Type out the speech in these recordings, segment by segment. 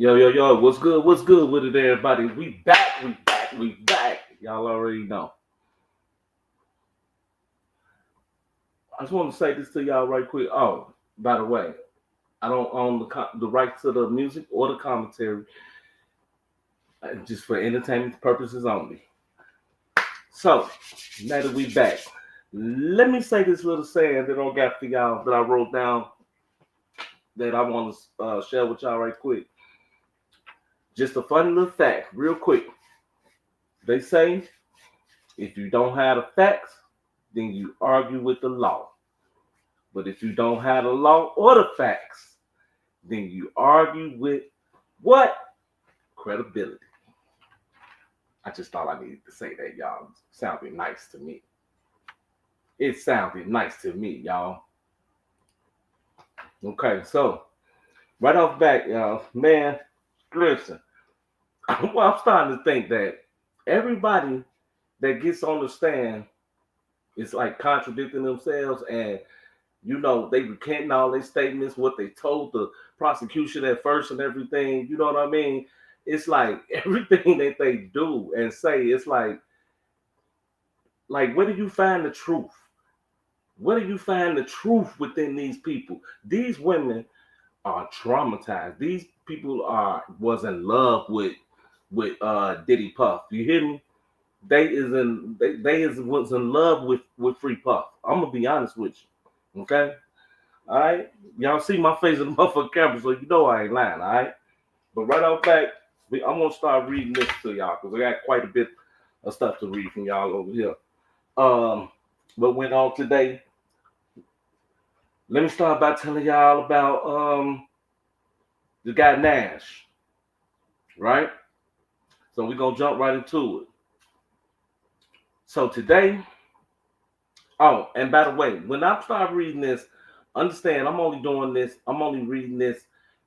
Yo, yo, yo, what's good? What's good with it, everybody? We back, we back, we back. Y'all already know. I just want to say this to y'all right quick. Oh, by the way, I don't own the rights to the music or the commentary, just for entertainment purposes only. So, now that we back, let me say this little saying that I got for y'all that I wrote down that I want to share with y'all right quick. Just a funny little fact, real quick. They say if you don't have the facts, then you argue with the law. But if you don't have the law or the facts, then you argue with what? Credibility. I just thought I needed to say that, y'all. It sounded nice to me. It sounded nice to me, y'all. Okay, so right off back, y'all, man, listen. Well, I'm starting to think that everybody that gets on the stand is like contradicting themselves, and they recanting all their statements, what they told the prosecution at first and everything. You know what I mean? It's like everything that they do and say, it's like where do you find the truth? Where do you find the truth within these people? These women are traumatized. These people was in love with Diddy Puff. You hear me? They is was in love with Free Puff. I'm gonna be honest with you. Okay? All right, y'all see my face in the motherfucking camera, so you know I ain't lying. All right, but right off back, I'm gonna start reading this to y'all because I got quite a bit of stuff to read from y'all over here. Um, what went on today? Let me start by telling y'all about the guy Nash, right? So we're gonna jump right into it. So today, oh, and by the way, when I start reading this, understand I'm only doing this, I'm only reading this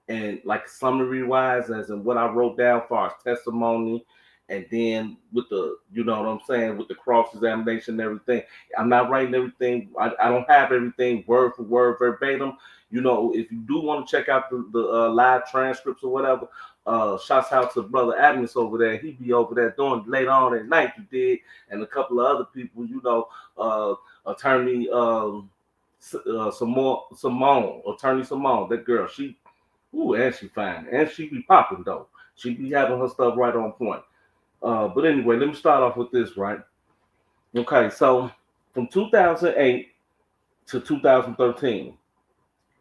and like summary wise, as in what I wrote down for our testimony, and then with the, you know what I'm saying, with the cross examination and everything. I'm not writing everything, I don't have everything word for word, verbatim. If you do want to check out the live transcripts or whatever, shouts out to brother Agnes over there. He be over there doing later on at night, you did, and a couple of other people, attorney attorney Simone, that girl, she, ooh, and she fine, and she be popping though. She be having her stuff right on point. But anyway, let me start off with this, right? Okay, so from 2008 to 2013,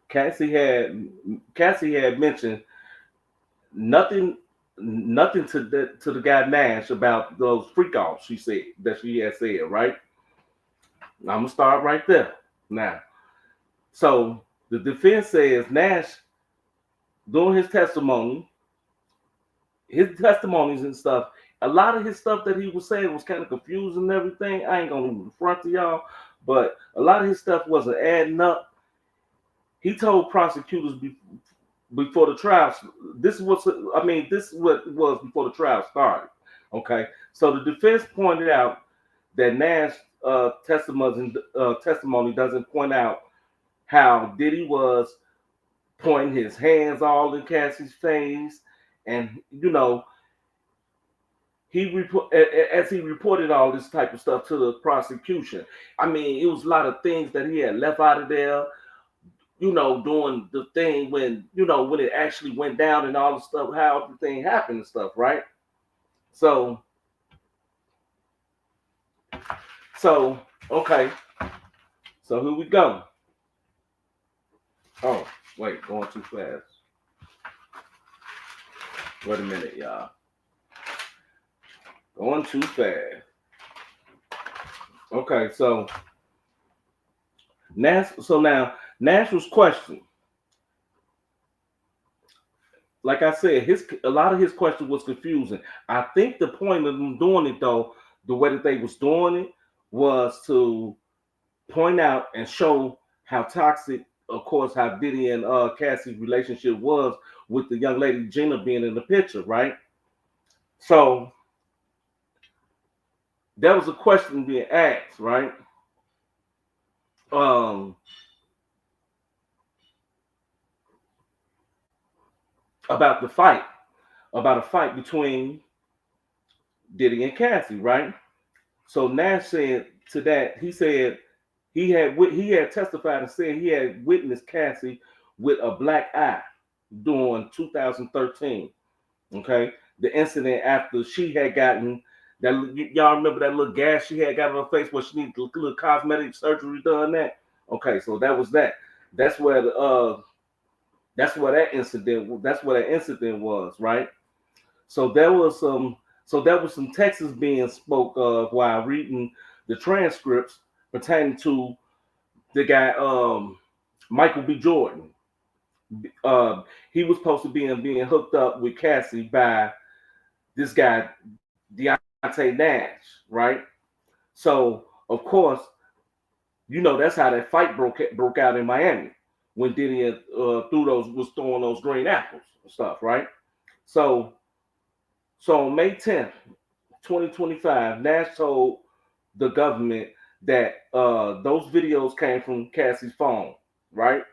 Cassie had mentioned nothing nothing to the guy Nash about those freak offs she said that she had said, right? I'm gonna start right there now. So the defense says Nash, during his testimonies and stuff, a lot of his stuff that he was saying was kind of confusing and everything. I ain't gonna even front to y'all, but a lot of his stuff wasn't adding up. He told prosecutors before the trial. This is what it was before the trial started. Okay, so the defense pointed out that Nash testimony doesn't point out how Diddy was pointing his hands all in Cassie's face, and as he reported all this type of stuff to the prosecution. I mean, it was a lot of things that he had left out of there. Doing the thing when it actually went down and all the stuff, how everything happened and stuff, right? So, so okay, so here we go. Oh, wait, going too fast. Wait a minute, y'all. Going too fast. Okay, so Nash was questioned. Like I said, a lot of his question was confusing. I think the point of them doing it though, the way that they was doing it, was to point out and show how toxic, of course, how Diddy and Cassie's relationship was with the young lady Gina being in the picture, right? So there was a question being asked, right? Um, about the fight. about a fight between Diddy and Cassie, right? So Nash said to that, he said he had testified and said he had witnessed Cassie with a black eye during 2013. Okay, the incident after she had gotten that, y'all remember that little gash she had got on her face where she needed a little cosmetic surgery done. That okay, so that was that. That's where the that's where that incident was, right? So there was some Texas being spoke of while reading the transcripts pertaining to the guy Michael B. Jordan. He was supposed to be being hooked up with Cassie by this guy Deontay Nash, right? So of course, that's how that fight broke out in Miami when Diddy was throwing those green apples and stuff, right? So on May 10th, 2025, Nash told the government that those videos came from Cassie's phone, right?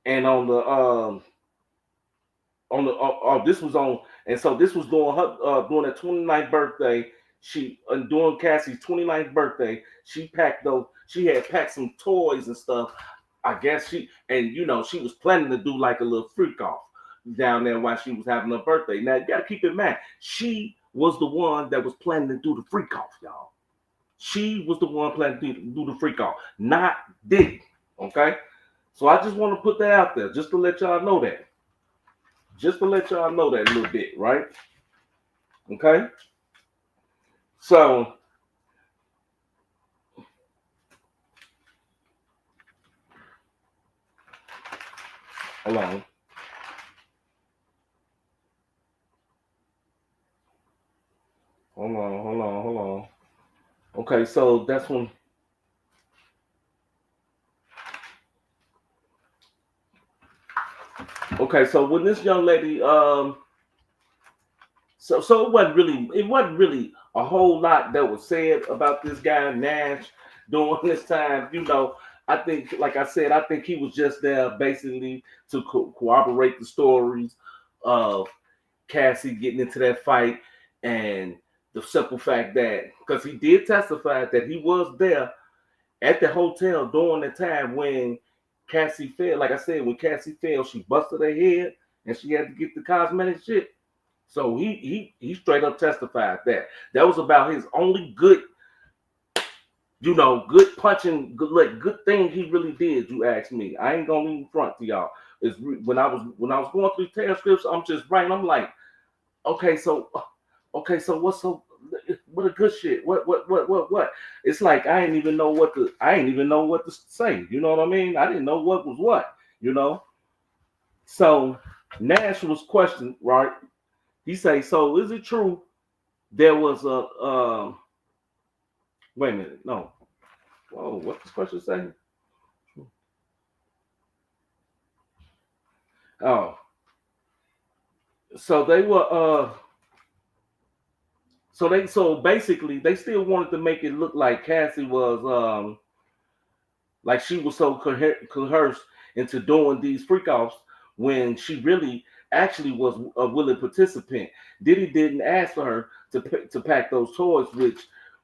And this was on, and so this was during her during her 29th birthday. She during Cassie's 29th birthday, she had packed some toys and stuff. I guess she was planning to do like a little freak off down there while she was having her birthday. Now you gotta keep in mind, she was the one that was planning to do the freak off, y'all. She was the one planning to do the freak off, not Diddy. Okay, so I just want to put that out there, just to let y'all know that. Just to let y'all know that a little bit, right? Okay. So hold on. Hold on. Okay, so that's when. Okay, so when this young lady, so it wasn't really a whole lot that was said about this guy Nash during this time. I think, like I said, I think he was just there basically to corroborate the stories of Cassie getting into that fight, and the simple fact that because he did testify that he was there at the hotel during the time when Cassie fell. Like I said, when Cassie fell, she busted her head and she had to get the cosmetic shit. So he straight up testified that that was about his only good punching, good thing he really did. You ask me, I ain't gonna even front to y'all. Is when I was going through transcripts, I'm just writing. I'm like, okay, so what's so what a good shit. What? It's like I ain't even know what to say. You know what I mean? I didn't know what was what. You know. So Nash was questioned, right? He say, so is it true there was a wait a minute, no. Whoa, what this question say? Oh, so they were so basically they still wanted to make it look like Cassie was like she was so coerced into doing these freak offs when she really actually was a willing participant. Diddy didn't ask for her to pack those toys,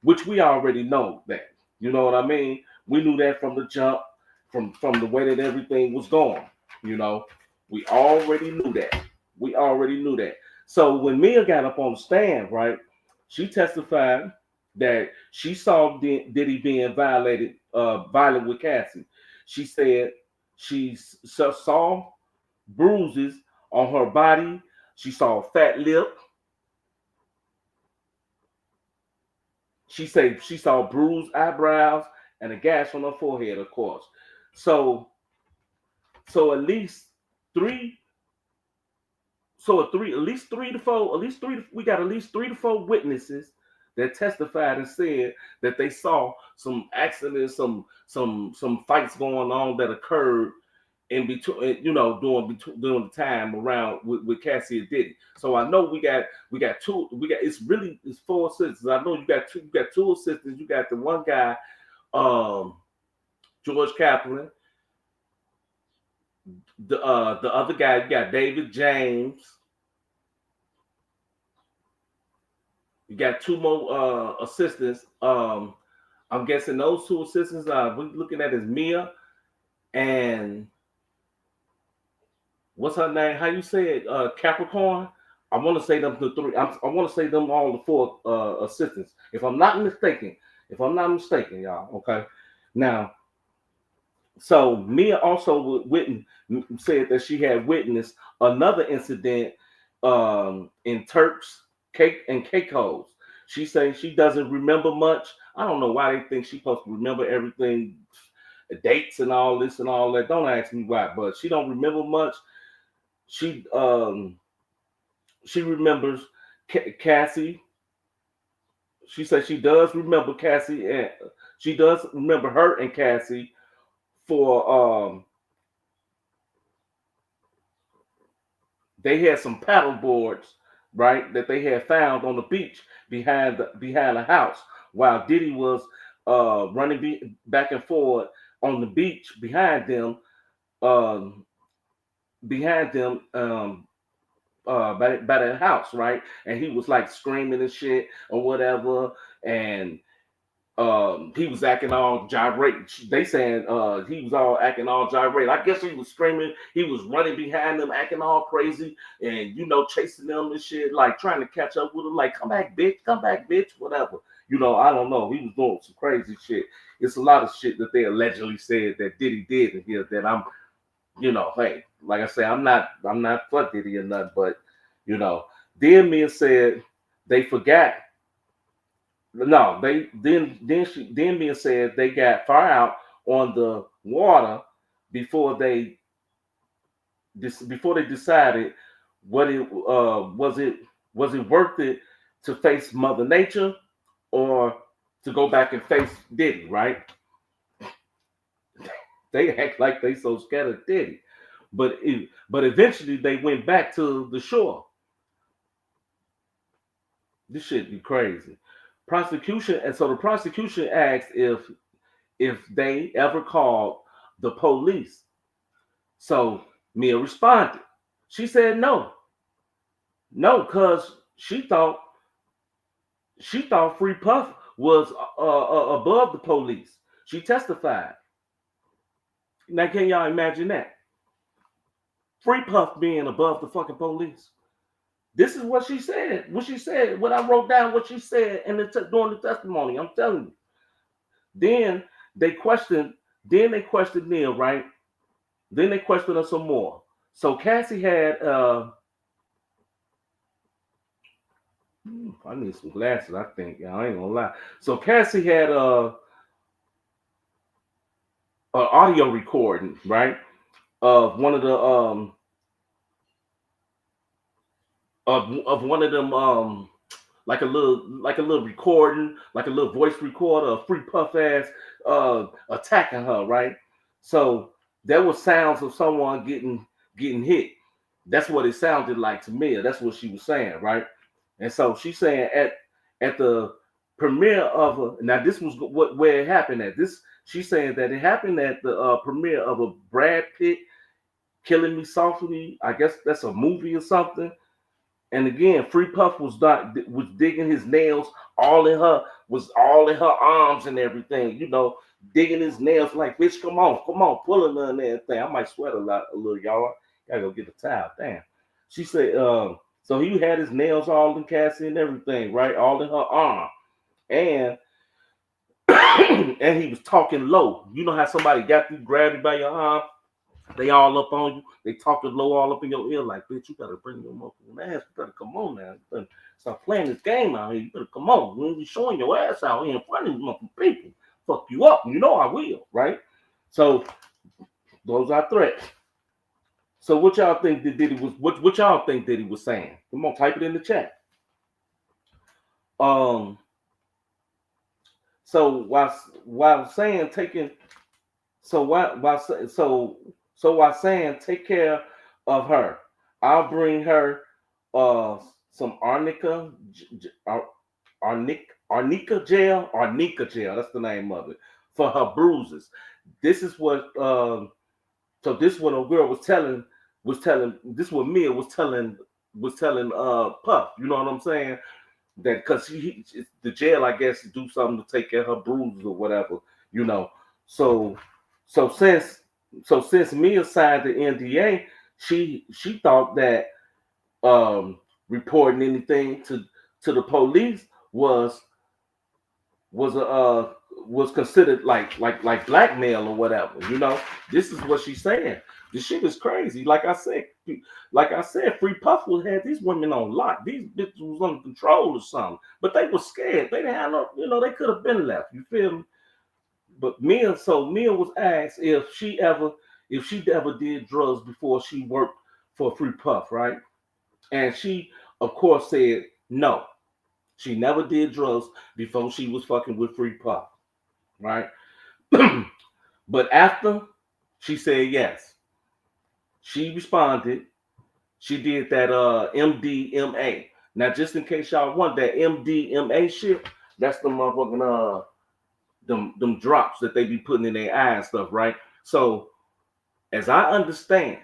which we already know that. You know what I mean? We knew that from the jump, from the way that everything was going. You know, we already knew that. We already knew that. So when Mia got up on the stand, right, she testified that she saw Diddy being violent with Cassie. She said she saw bruises on her body. She saw a fat lip. She said she saw bruised eyebrows and a gash on her forehead, of course. So, so at least three, we got at least 3 to 4 witnesses that testified and said that they saw some accidents, some fights going on that occurred in between, during the time around with Cassie and Diddy. So I know it's 4 sisters. I know you got two sisters. You got the one guy, George Kaplan. The other guy, you got David James. You got two more assistants. I'm guessing those two assistants we're looking at is Mia and what's her name? How you say it? Capricorn. I want to say them the three. I want to say them all the four assistants. If I'm not mistaken. If I'm not mistaken, y'all. Okay. Now, so Mia also said that she had witnessed another incident in Turks, Cake and Caicos. She says she doesn't remember much. I don't know why they think she's supposed to remember everything, dates and all this and all that. Don't ask me why, but she don't remember much. She she remembers Cassie. She says she does remember Cassie, and she does remember her and Cassie for they had some paddle boards, right, that they had found on the beach behind the house while Diddy was running back and forth on the beach um, behind them by that house, right? And he was like screaming and shit or whatever, and he was acting all gyrate. They saying he was all acting all gyrate. I guess he was screaming. He was running behind them, acting all crazy, and chasing them and shit, like trying to catch up with them. Like, come back, bitch, whatever. I don't know. He was doing some crazy shit. It's a lot of shit that they allegedly said that Diddy did in here that I'm, hey, like I say, I'm not for Diddy or nothing, but then Mia said they forgot. No, then Mia said they got far out on the water before they decided what it was it worth it to face Mother Nature or to go back and face Diddy, right? They act like they so scared of Diddy, but eventually they went back to the shore. This shit be crazy. Prosecution, and so the prosecution asked if they ever called the police. So Mia responded. She said no, because she thought Free Puff was above the police. She testified. Now, can y'all imagine that? Free Puff being above the fucking police. This is what she said. What I wrote down, what she said during the testimony. I'm telling you. Then they questioned. Then they questioned Neil, right? Then they questioned her some more. So Cassie had. I need some glasses. I think. I ain't gonna lie. So Cassie had an audio recording, right, of one of the of one of them like a little recording, like a little voice recorder, a Free Puff ass attacking her, right? So there was sounds of someone getting hit. That's what it sounded like to me. That's what she was saying, right? And so she's saying at the premiere of now this was where it happened at. This she's saying that it happened at the premiere of a Brad Pitt Killing Me Softly. I guess that's a movie or something. And again, Free Puff was digging his nails all in her arms and everything, digging his nails like, bitch, come on, pulling her and everything. I might sweat a little, y'all. Gotta go get a towel. Damn. She said, so he had his nails all in Cassie and everything, right? All in her arm. And and he was talking low. You know how somebody got you, grabbed you by your arm? They all up on you. They talking low all up in your ear like, bitch, you better bring your motherfucking ass. You better come on now. You better stop playing this game out here. You better come on. You ain't be showing your ass out here in front of these motherfucking people. Fuck you up. You know I will, right? So those are threats. So what y'all think that Diddy was? What y'all think Diddy was saying? Come on, type it in the chat. So while saying taking, so while saying take care of her, I'll bring her some arnica gel. That's the name of it for her bruises. This is what so this what a girl was telling this what Mia was telling Puff. You know what I'm saying? that because the jail, I guess, do something to take care of her bruises or whatever, you know. So so since since Mia signed the NDA, she thought that reporting anything to the police was a was considered like blackmail or whatever. You know, this is what she's saying. This shit is crazy. Like I said, Free Puff had these women on lock. These bitches was under control or something, but they were scared. They didn't have no, you know, they could have been left. You feel me? But Mia was asked if she ever did drugs before she worked for Free Puff, right? And she, of course, said no. She never did drugs before she was fucking with Free Puff, right? But after she said yes, she responded. She did that MDMA. Now, just in case y'all want that MDMA shit, that's the motherfucking them drops that they be putting in their eye and stuff, right? So, as I understand,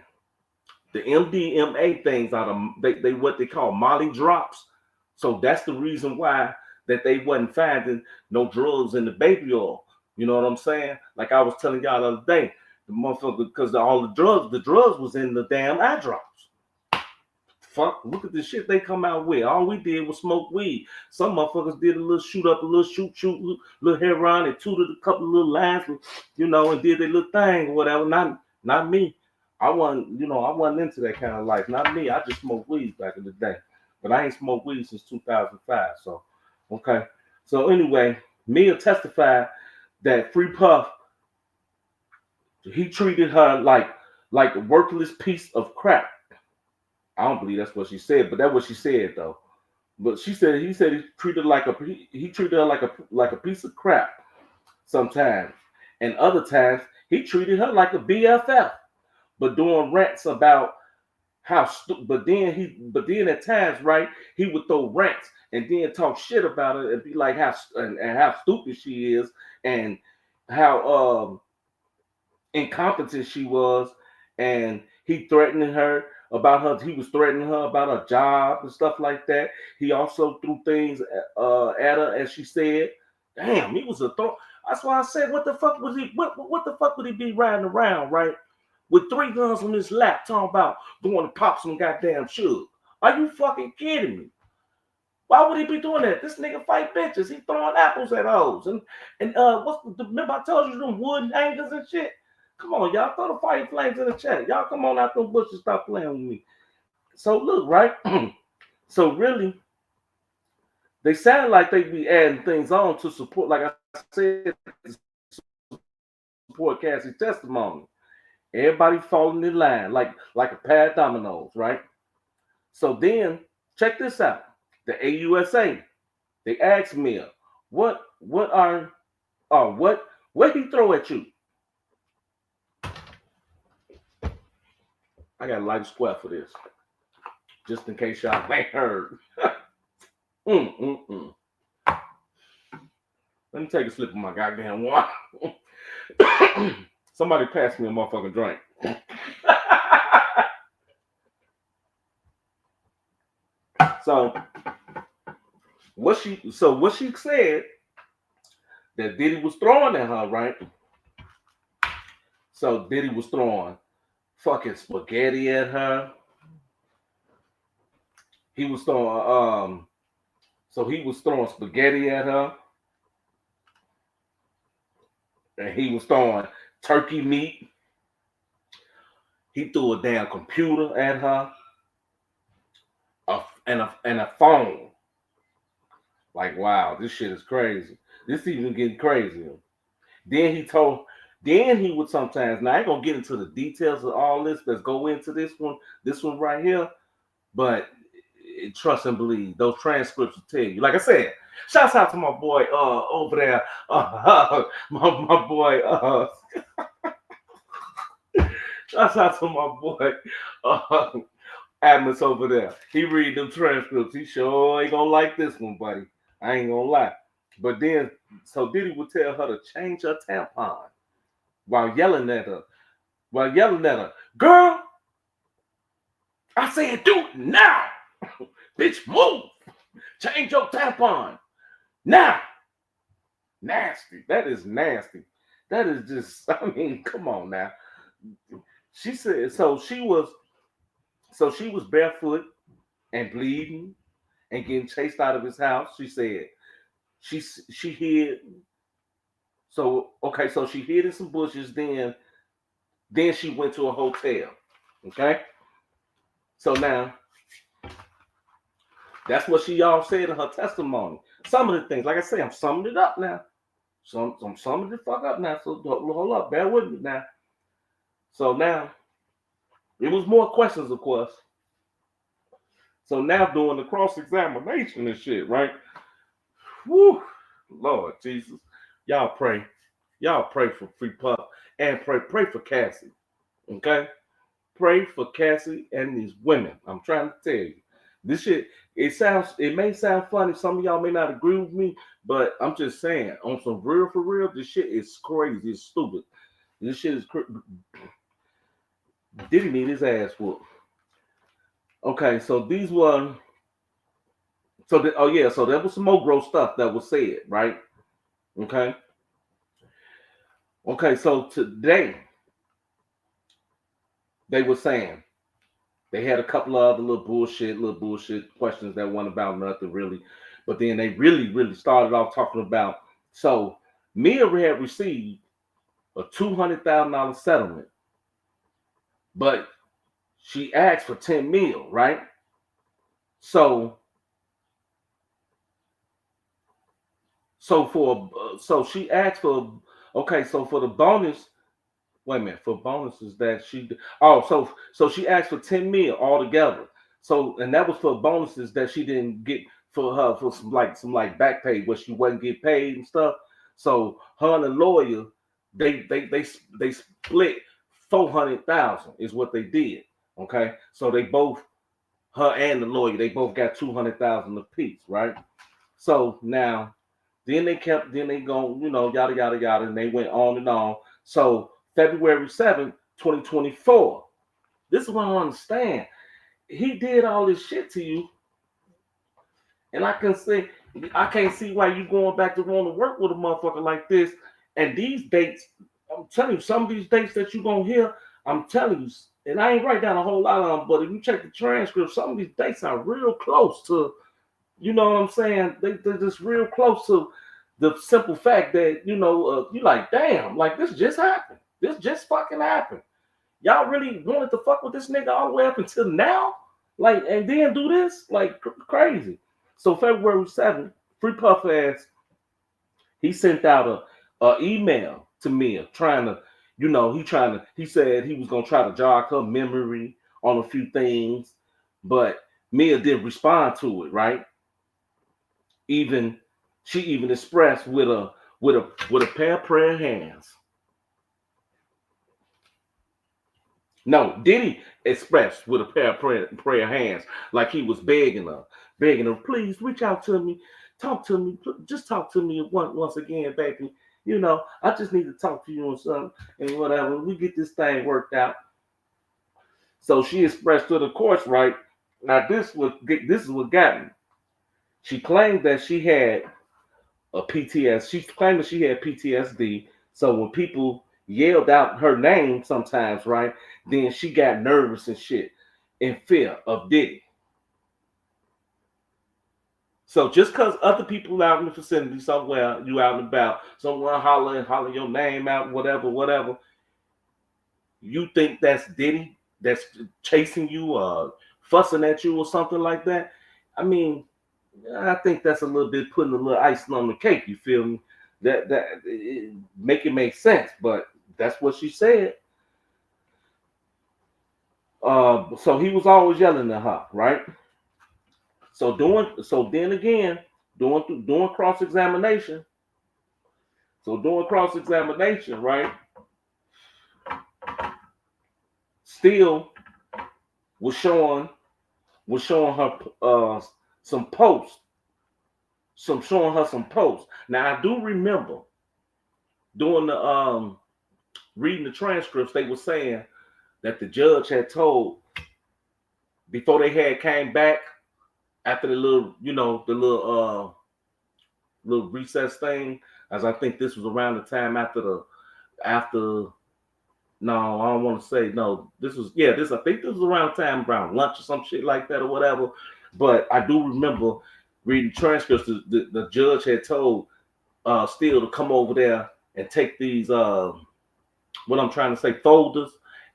the MDMA things are they what they call Molly drops. So that's the reason why that they wasn't finding no drugs in the baby oil. You know what I'm saying? Like I was telling y'all the other day, the motherfucker, because all the drugs was in the damn eye drops. Fuck, look at the shit they come out with. All we did was smoke weed. Some motherfuckers did a little shoot up, a little shoot, little heroin, and tooted a couple of little lines, you know, and did their little thing or whatever. Not me. I wasn't into that kind of life. Not me. I just smoked weed back in the day. But I ain't smoked weed since 2005. So, okay. So anyway, Mia testified that Free Puff, he treated her like a worthless piece of crap. I don't believe that's what she said, but that's what she said though. But he said he treated he treated her like a piece of crap sometimes, and other times he treated her like a BFF. But doing rants about but then at times, right, he would throw rants and then talk shit about her and be like how stupid she is and how incompetent she was, and he was threatening her about her job and stuff like that. He also threw things at her, as she said. Damn, he was a throw. That's why I said, what the fuck was he? What the fuck would he be riding around, right, with 3 guns on his lap, talking about going to pop some goddamn sugar? Are you fucking kidding me? Why would he be doing that? This nigga fight bitches. He throwing apples at hoes. And remember I told you them wood hangers and shit? Come on, y'all, throw the fire flames in the chat. Y'all come on out them bushes, stop playing with me. So look, right? So really, they sound like they be adding things on to support, like I said, support Cassie's testimony. Everybody falling in line like a pair of dominoes, right? So then, check this out. The AUSA, they asked me, what he throw at you? I got a light square for this, just in case y'all ain't heard. Let me take a sip of my goddamn water. Somebody pass me a motherfucking drink. So what she said that Diddy was throwing at her, right? So Diddy was throwing fucking spaghetti at her. He was throwing spaghetti at her. And he was throwing turkey meat. He threw a damn computer at her. And a phone. Like, wow, this shit is crazy. This even getting crazier. Then he would sometimes, now I ain't gonna get into the details of all this. Let's go into this one right here. But trust and believe, those transcripts will tell you. Like I said, shouts out to my boy over there. My boy. Shouts out to my boy. Adams over there. He read them transcripts. He sure ain't gonna like this one, buddy. I ain't gonna lie. But then, so Diddy would tell her to change her tampon while yelling at her. Girl, I said do it now. Bitch, move. Change your tampon now. Nasty. That is nasty. That is just. I mean, come on now. She said so. She was barefoot and bleeding and getting chased out of his house. She said she hid. So okay, so she hid in some bushes. Then she went to a hotel. Okay, so now that's what she all said in her testimony. Some of the things, like I say, I'm summing it up now. So I'm summing the fuck up now. So hold up, bear with me now. So now it was more questions, of course. So now doing the cross examination and shit, right? Whew, Lord Jesus, y'all pray. Y'all pray for Free Puff and pray for Cassie. Okay? Pray for Cassie and these women. I'm trying to tell you. This shit, it may sound funny. Some of y'all may not agree with me, but I'm just saying, on some real for real, this shit is crazy. It's stupid. This shit is Diddy need his ass whooped. Okay, so these were so there was some more gross stuff that was said, right? Okay. Okay, so today they were saying they had a couple of other little bullshit questions that weren't about nothing really. But then they really started off talking about so Mia had received a $200,000 settlement, but she asked for 10 mil, right? So she asked for okay, so for the bonus, wait a minute, for bonuses that she so she asked for 10 mil altogether. So and that was for bonuses that she didn't get for her for some like back pay where she wasn't get paid and stuff. So her and the lawyer, they split 400,000 is what they did. Okay. So they both her and the lawyer, they both got 200,000 apiece, right? So now then they go, yada yada yada, and they went on and on. So February 7th, 2024. This is what I don't understand. He did all this shit to you, and I can't see why you going back to want to work with a motherfucker like this. And these dates, I'm telling you, some of these dates that you gonna hear, I'm telling you, and I ain't write down a whole lot of them, but if you check the transcript, some of these dates are real close to, you know what I'm saying? They're just real close to the simple fact that, you like, damn, like this just happened. This just fucking happened. Y'all really wanted to fuck with this nigga all the way up until now? Like, and then do this? Like, crazy. So February 7th, Free Puff ass, he sent out a email to Mia trying to, he said he was going to try to jog her memory on a few things, but Mia didn't respond to it, right? She even expressed with a pair of prayer hands. No, Diddy expressed with a pair of prayer hands, like he was begging her, please reach out to me, talk to me, just talk to me once again, baby. I just need to talk to you and something and whatever. We get this thing worked out. So she expressed to the courts, right? Now this is what got me. She claimed that she had She claimed that she had PTSD. So when people yelled out her name sometimes, right, then she got nervous and shit in fear of Diddy. So just because other people out in the vicinity somewhere, you out and about, someone holler your name out, whatever, you think that's Diddy that's chasing you, fussing at you or something like that. I mean, I think that's a little bit putting a little icing on the cake. You feel me? That make it make sense, but that's what she said. So he was always yelling at her, right? So then again, doing cross examination. So doing cross examination, right? Still was showing her some posts. Showing her some posts. Now I do remember doing the reading the transcripts, they were saying that the judge had told before they had came back after the little, the little recess thing, as I think this was around the time after no, I don't want to say no. This I think this was around time around lunch or some shit like that or whatever. But I do remember reading transcripts. The judge had told Steele to come over there and take these what I'm trying to say folders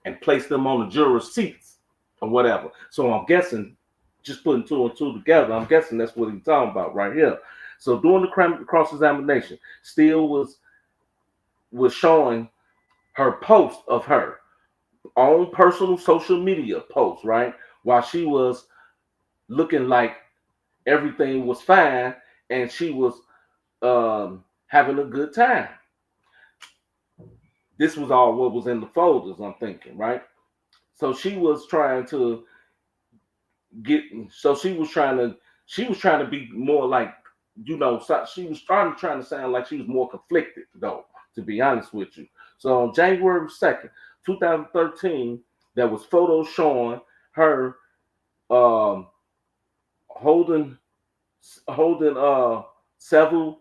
and place them on the jurors' seats or whatever. So I'm guessing, just putting two and two together, I'm guessing that's what he's talking about right here. So during the cross examination, Steele was showing her post of her own personal social media post, right? While she was looking like everything was fine and she was having a good time. This was all what was in the folders, I'm thinking, right? So she was trying to she was trying to be more like, she was trying to sound like she was more conflicted, though, to be honest with you. So on January 2nd, 2013, there was photos showing her um, holding several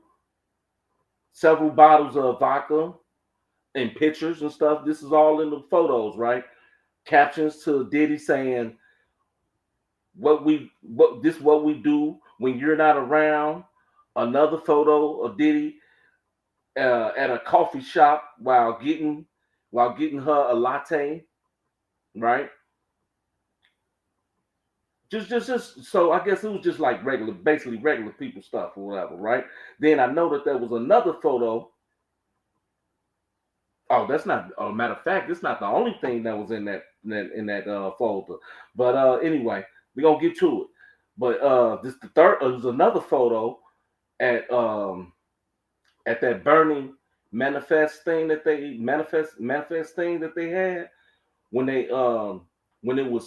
bottles of vodka and pictures and stuff. This is all in the photos, right? Captions to Diddy saying, what we do when you're not around. Another photo of Diddy at a coffee shop while getting her a latte, right? Just so I guess it was just like basically regular people stuff or whatever, right? Then I know that there was another photo. Oh, that's not. A matter of fact, it's not the only thing that was in that folder. But anyway, we're gonna get to it. But this the third. There's another photo at that burning manifest thing that they had when they when you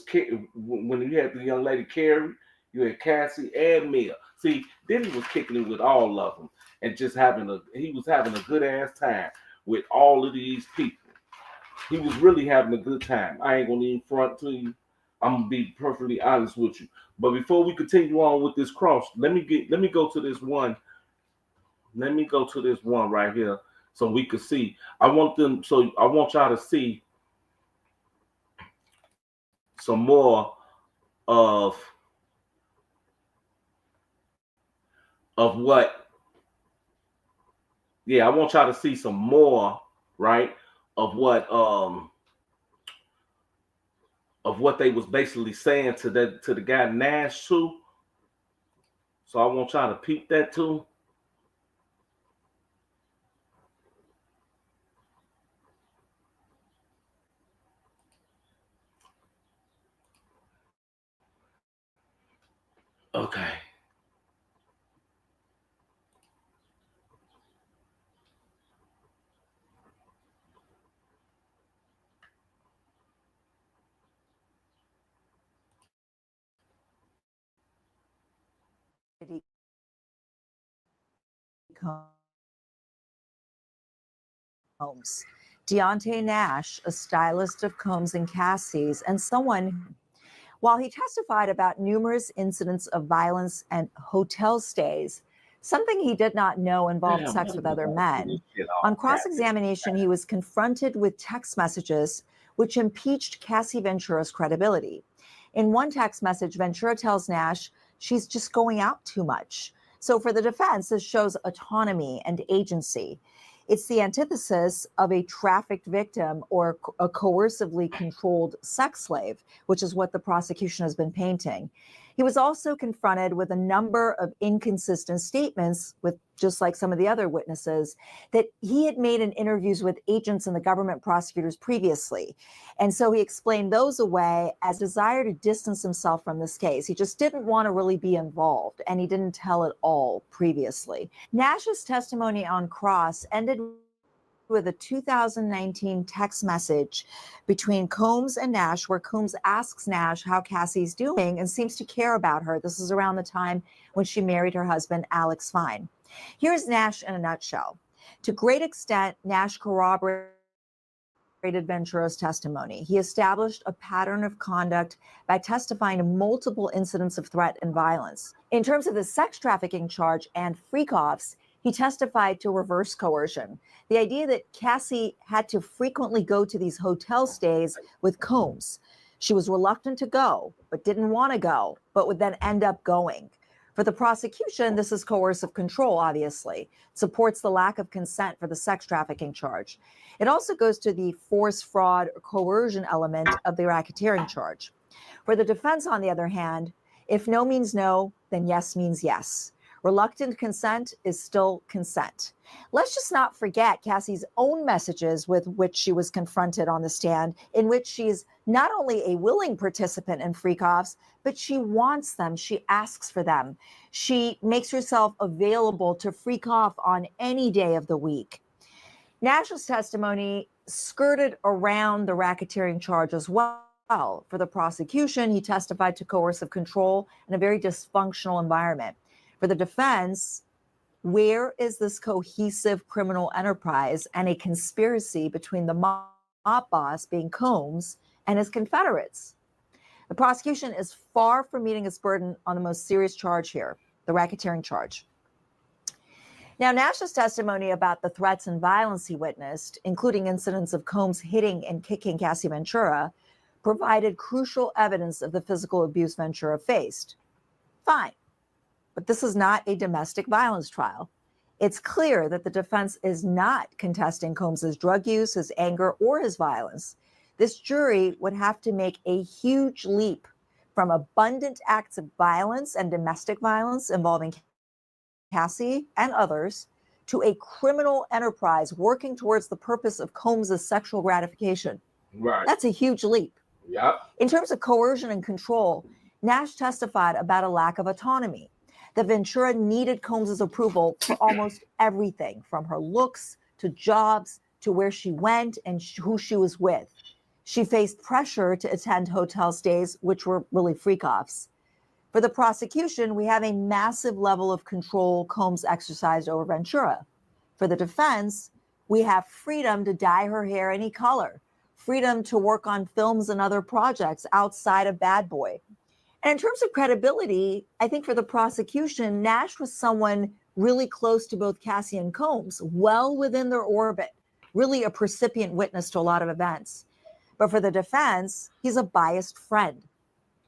had the young lady Carrie, you had Cassie and Mia. See, Diddy was kicking it with all of them and just he was having a good ass time with all of these people. He was really having a good time. I ain't gonna even front to you. I'm gonna be perfectly honest with you. But before we continue on with this cross, let me go to this one. Let me go to this one right here so we can see. I want y'all to see some more of what. Yeah, I want y'all to see some more, right, of what they was basically saying to the guy Nash too. So I want y'all to peep that too. Okay. Combs. Deontay Nash, a stylist of Combs and Cassie's, and someone, while he testified about numerous incidents of violence and hotel stays, something he did not know involved sex with other men. On cross-examination, he was confronted with text messages which impeached Cassie Ventura's credibility. In one text message, Ventura tells Nash she's just going out too much. So for the defense, this shows autonomy and agency. It's the antithesis of a trafficked victim or a coercively controlled sex slave, which is what the prosecution has been painting. He was also confronted with a number of inconsistent statements, with just like some of the other witnesses, that he had made in interviews with agents and the government prosecutors previously. And so he explained those away as a desire to distance himself from this case. He just didn't want to really be involved, and he didn't tell it all previously. Nash's testimony on cross ended with a 2019 text message between Combs and Nash, where Combs asks Nash how Cassie's doing and seems to care about her. This is around the time when she married her husband, Alex Fine. Here's Nash in a nutshell. To great extent, Nash corroborates Ventura's testimony. He established a pattern of conduct by testifying to multiple incidents of threat and violence. In terms of the sex trafficking charge and freak-offs, he testified to reverse coercion. The idea that Cassie had to frequently go to these hotel stays with Combs. She was reluctant to go, but didn't want to go, but would then end up going. For the prosecution, this is coercive control, obviously. It supports the lack of consent for the sex trafficking charge. It also goes to the force, fraud, or coercion element of the racketeering charge. For the defense, on the other hand, if no means no, then yes means yes. Reluctant consent is still consent. Let's just not forget Cassie's own messages with which she was confronted on the stand, in which she's not only a willing participant in freak-offs, but she wants them. She asks for them. She makes herself available to freak off on any day of the week. Nash's testimony skirted around the racketeering charge as well. For the prosecution, he testified to coercive control in a very dysfunctional environment. For the defense, where is this cohesive criminal enterprise and a conspiracy between the mob boss, being Combs, and his confederates? The prosecution is far from meeting its burden on the most serious charge here, the racketeering charge. Now, Nash's testimony about the threats and violence he witnessed, including incidents of Combs hitting and kicking Cassie Ventura, provided crucial evidence of the physical abuse Ventura faced. Fine. But this is not a domestic violence trial. It's clear that the defense is not contesting Combs's drug use, his anger, or his violence. This jury would have to make a huge leap from abundant acts of violence and domestic violence involving Cassie and others to a criminal enterprise working towards the purpose of Combs's sexual gratification. Right. That's a huge leap. Yep. In terms of coercion and control, Nash testified about a lack of autonomy. That Ventura needed Combs's approval for almost everything, from her looks to jobs to where she went and who she was with. She faced pressure to attend hotel stays, which were really freak-offs. For the prosecution, we have a massive level of control Combs exercised over Ventura. For the defense, we have freedom to dye her hair any color, freedom to work on films and other projects outside of Bad Boy. And in terms of credibility, I think for the prosecution, Nash was someone really close to both Cassie and Combs, well within their orbit, really a precipient witness to a lot of events. But for the defense, he's a biased friend,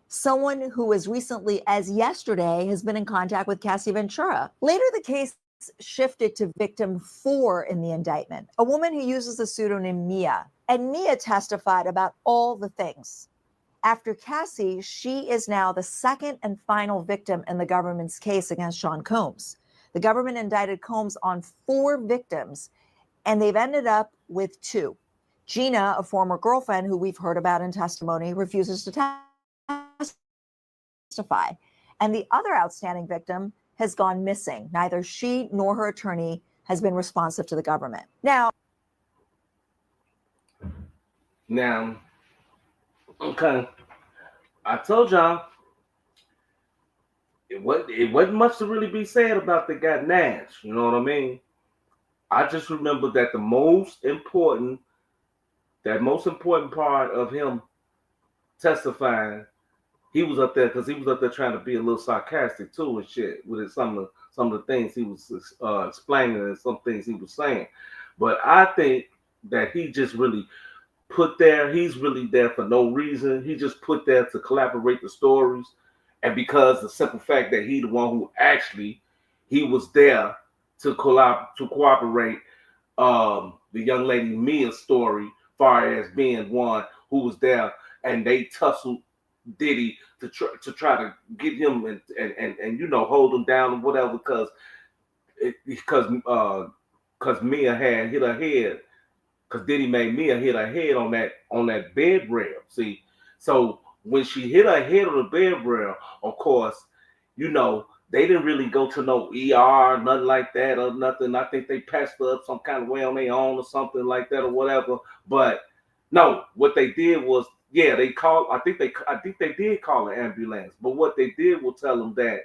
someone who as recently as yesterday has been in contact with Cassie Ventura. Later, the case shifted to victim 4 in the indictment, a woman who uses the pseudonym Mia. And Mia testified about all the things. After Cassie, she is now the second and final victim in the government's case against Sean Combs. The government indicted Combs on 4 victims, and they've ended up with 2. Gina, a former girlfriend who we've heard about in testimony, refuses to testify. And the other outstanding victim has gone missing. Neither she nor her attorney has been responsive to the government. Now, okay. I told y'all it wasn't much to really be said about the guy Nash. You know what I mean? I just remember that the most important part of him testifying, he was up there because he was up there trying to be a little sarcastic too and shit with some of the things he was explaining and some things he was saying. But I think that he just really he's really there for no reason. He just put there to collaborate the stories. And because the simple fact that he the one who actually, he was there to cooperate the young lady Mia's story, far as being one who was there, and they tussled Diddy to try to get him and you know, hold him down or whatever, because Mia had hit her head. Because Diddy made Mia hit her head on that bed rail. See, so when she hit her head on the bed rail, of course, you know, they didn't really go to no ER, nothing like that or nothing. I think they patched her up some kind of way on their own or something like that or whatever. But no, what they did was, yeah, they called. I think they did call an ambulance. But what they did was tell them that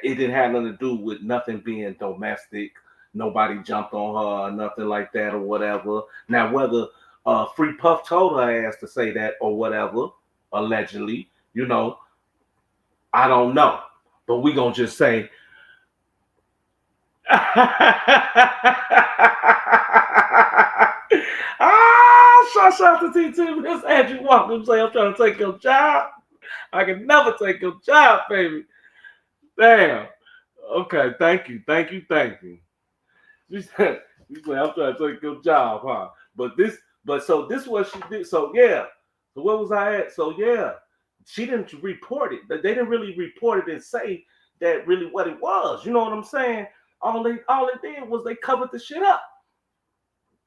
it didn't have nothing to do with nothing being domestic. Nobody jumped on her or nothing like that or whatever. Now, whether Free Puff told her ass to say that or whatever, allegedly. I don't know, but we gonna just say. Shout out to T2. Miss Andrew Walker say I'm trying to take your job. I can never take your job, baby. Damn. Okay, thank you. You said I'm trying to take your job, huh? So this what she did. So yeah. So what was I at? So yeah, she didn't report it. They didn't really report it and say that really what it was. You know what I'm saying? All they did was they covered the shit up.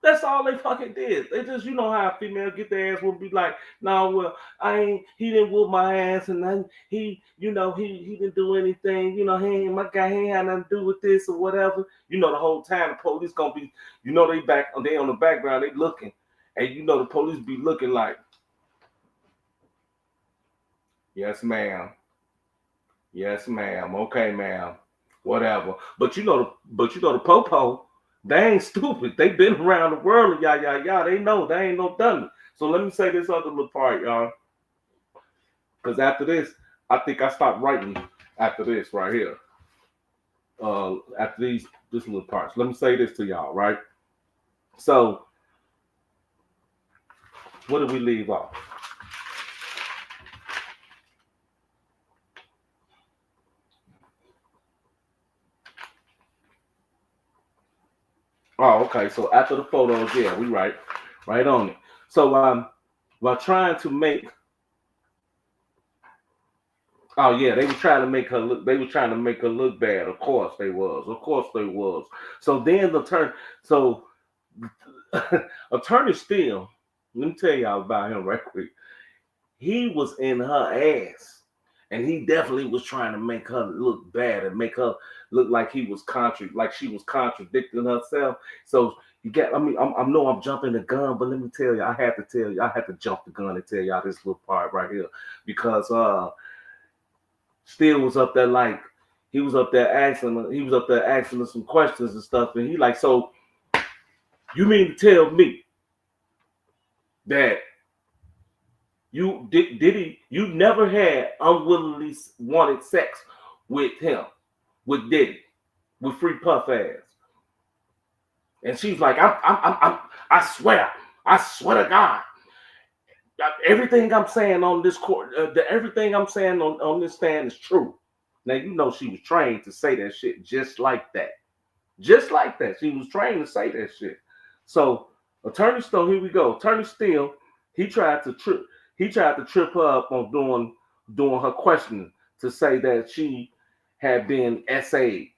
That's all they fucking did. They just, you know how a female get their ass will be like, no, well, I ain't, he didn't whoop my ass, and then he didn't do anything. He ain't, my guy, he ain't had nothing to do with this or whatever. The whole time the police gonna be, they on the background, they looking, and the police be looking like, yes, ma'am, okay, ma'am, whatever. But the popo. They ain't stupid. They been around the world, y'all. They know they ain't no dummy. So let me say this other little part, y'all. Because after this, I think I stopped writing after this right here. After this little parts. Let me say this to y'all, right? So, what did we leave off? Oh, okay. So after the photos, yeah, we right on it. So while trying to make, oh yeah, they were trying to make her look. They were trying to make her look bad. Of course they was. So then so Attorney Steele. Let me tell y'all about him right quick. He was in her ass, and he definitely was trying to make her look bad and make her look like she was contradicting herself. So you get. I mean, I know I'm jumping the gun, but let me tell you, I had to jump the gun and tell y'all this little part right here because Steele was up there like he was up there asking her some questions and stuff, and he like, so you mean to tell me that you never had unwillingly wanted sex with him, with Diddy, with Free Puff ass? And she's like, I swear to God, everything I'm saying on this court, everything I'm saying on this stand is true. Now she was trained to say that shit just like that. Just like that. She was trained to say that shit. So Attorney Steele, here we go. Attorney Steele, he tried to trip her up on doing her questioning to say that she had been essayed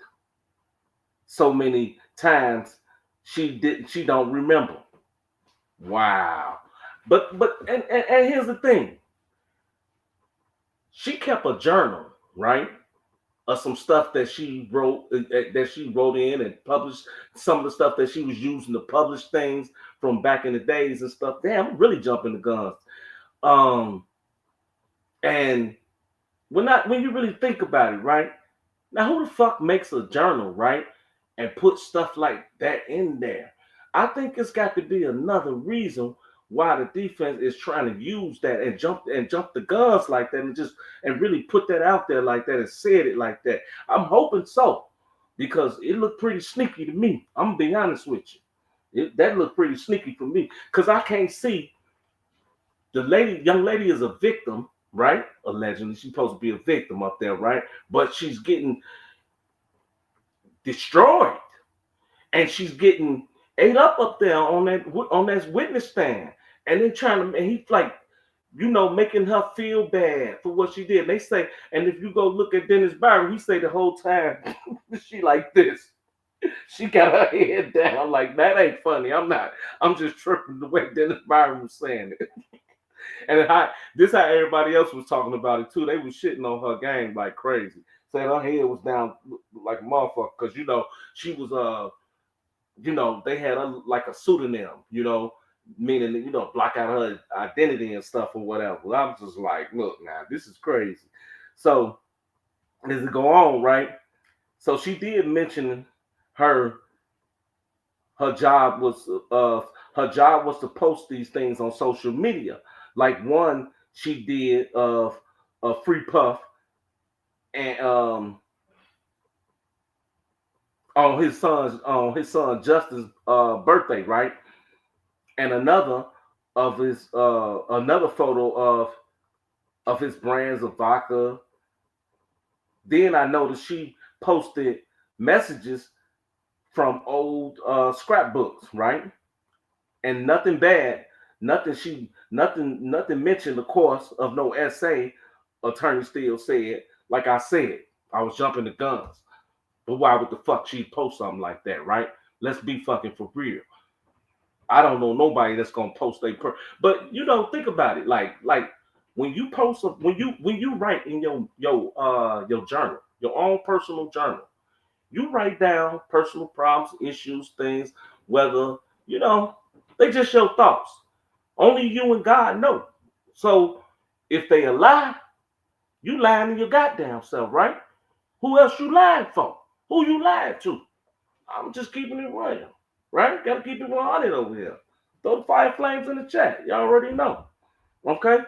so many times she don't remember. Wow. But and here's the thing. She kept a journal, right? Of some stuff that she wrote in and published, some of the stuff that she was using to publish things from back in the days and stuff. Damn, I'm really jumping the guns. And when you really think about it, right? Now who the fuck makes a journal, right? And put stuff like that in there? I think it's got to be another reason why the defense is trying to use that and jump the guns like that and really put that out there like that and said it like that. I'm hoping so, because it looked pretty sneaky to me. I'm gonna be honest with you. That looked pretty sneaky for me because I can't see young lady is a victim, right? Allegedly, she's supposed to be a victim up there, right? But she's getting destroyed, and she's getting ate up there on that witness stand, and then and he's like, making her feel bad for what she did. They say, and if you go look at Dennis Byron, he say the whole time she like this. She got her head down like that ain't funny. I'm just tripping the way Dennis Byron was saying it. And this how everybody else was talking about it too. They was shitting on her game like crazy, saying her head was down like a motherfucker because she was they had like a pseudonym, meaning block out her identity and stuff or whatever. I was just like, look, now this is crazy. So as it go on, right? So she did mention her job was Her job was to post these things on social media. Like one she did of a free puff and on his son Justin's birthday, right? And another photo of his brands of vodka. Then I noticed she posted messages from old scrapbooks, right? And nothing bad, nothing mentioned, of course, of no essay. Attorney Steele said, like I said, I was jumping the guns. But why would the fuck she post something like that, right? Let's be fucking for real. I don't know nobody that's gonna post but think about it. Like when you when you write in your journal, your own personal journal, you write down personal problems, issues, things, whether you know they just your thoughts. Only you and God know. So if they a lie, you lying to your goddamn self, right? Who else you lying for? Who you lying to? I'm just keeping it real, right? Gotta keep it 100 over here. Throw the fire flames in the chat. You already know. Okay?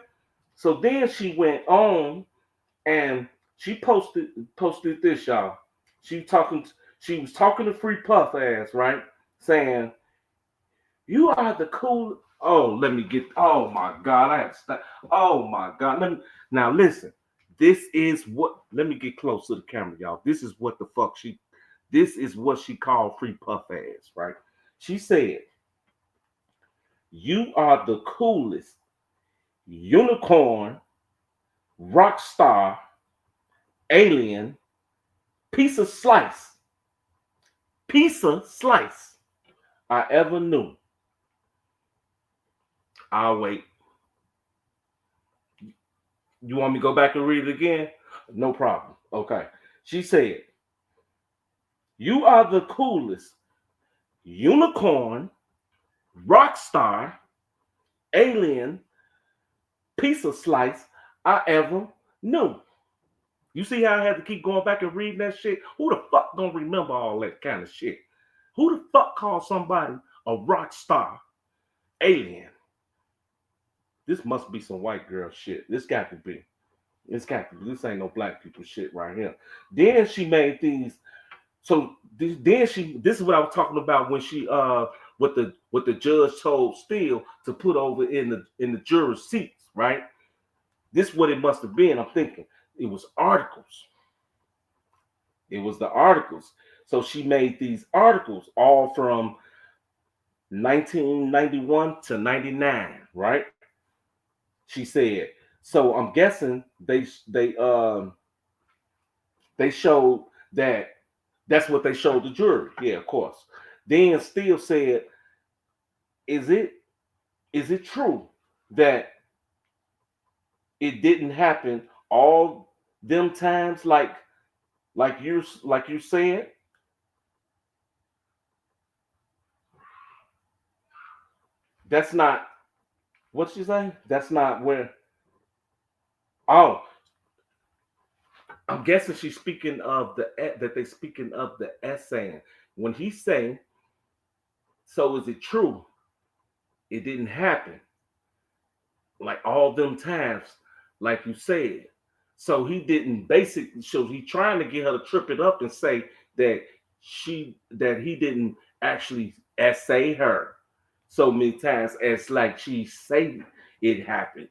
So then she went on and she posted this, y'all. She was talking to Free Puff ass, right? Saying, "You are the cool." Oh, let me get. Oh my God, I have to stop. Oh my God, let me now listen. This is what. Let me get close to the camera, y'all. This is what the fuck she. This is what she called Free Puff ass, right? She said, "You are the coolest unicorn, rock star, alien, piece of slice, piece of slice I ever knew." I'll wait. You want me to go back and read it again? No problem. Okay. She said, "You are the coolest unicorn, rock star, alien, piece of slice I ever knew." You see how I had to keep going back and reading that shit? Who the fuck gonna remember all that kind of shit? Who the fuck calls somebody a rock star, alien? This must be some white girl shit. This got to be. This ain't no black people shit right here. Then she made these. So then this is what I was talking about when she what the judge told Steele to put over in the jurors' seats, right? This is what it must have been. I'm thinking it was articles. It was the articles. So she made these articles all from 1991 to 99, right? She said. So I'm guessing they showed that that's what they showed the jury. Yeah, of course. Then Steele said, "Is it true that it didn't happen all them times like you said?" That's not what she say. That's not where. Oh, I'm guessing she's speaking of that they speaking of the essay when he say. So is it true? It didn't happen like all them times, like you said. So he didn't basically. So he trying to get her to trip it up and say that that he didn't actually essay her so many times as like she say it happened.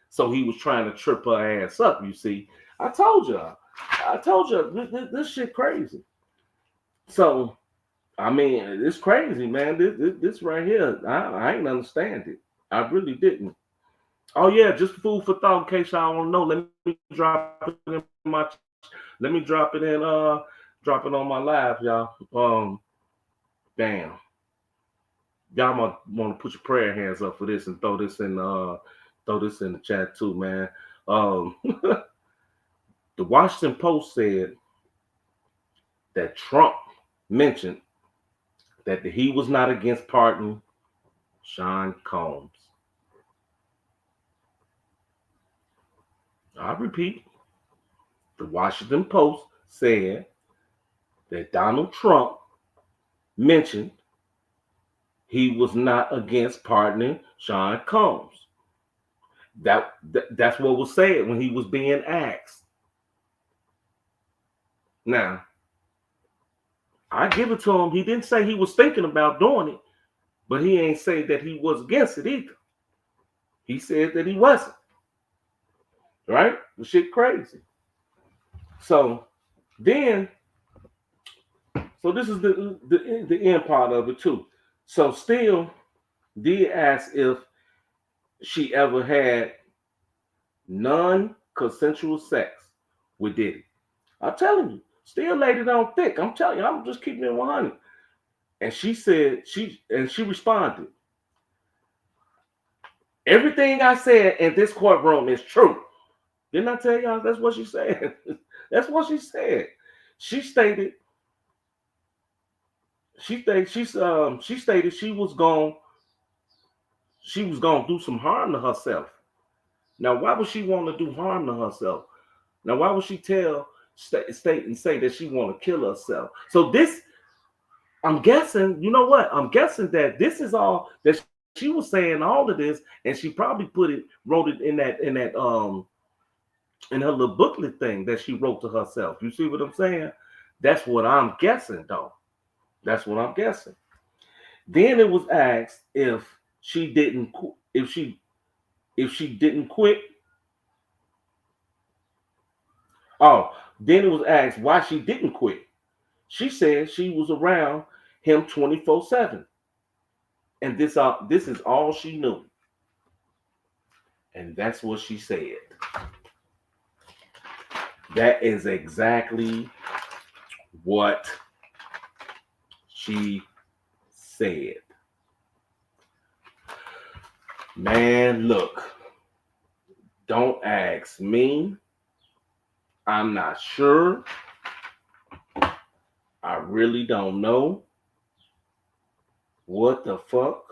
So he was trying to trip her ass up. You see, I told you, this shit crazy. So I mean, it's crazy, man. This right here, I ain't understand it. I really didn't. Oh yeah, just food for thought. In case y'all don't know, let me drop it in let me drop it on my live, y'all. Damn, y'all might want to put your prayer hands up for this and throw this in the chat too, man. Um, the Washington Post said that Trump mentioned that he was not against pardoning Sean Combs. I repeat, the Washington Post said that Donald Trump mentioned he was not against pardoning Sean Combs. That's what was said when he was being asked. Now, I give it to him. He didn't say he was thinking about doing it, but he ain't say that he was against it either. He said that he wasn't. Right? The shit crazy. So then, so this is the end part of it too. So still, did ask if she ever had non-consensual sex with Diddy. I'm telling you, still laid it on thick. I'm telling you, I'm just keeping it 100. And she said she responded, everything I said in this courtroom is true. Didn't I tell y'all that's what she said? That's what she said. She stated she stated she was going to do some harm to herself. Now, why would she want to do harm to herself? Now, why would she state and say that she want to kill herself? So this, I'm guessing, you know what? I'm guessing that this is all that she was saying all of this, and she probably wrote it in her little booklet thing that she wrote to herself. You see what I'm saying? That's what I'm guessing, though. That's what I'm guessing. Then it was asked if she didn't quit. Oh, then it was asked why she didn't quit. She said she was around him 24/7, and this is all she knew, and that's what she said. That is exactly what she said. Man, look, don't ask me. I'm not sure. I really don't know. What the fuck?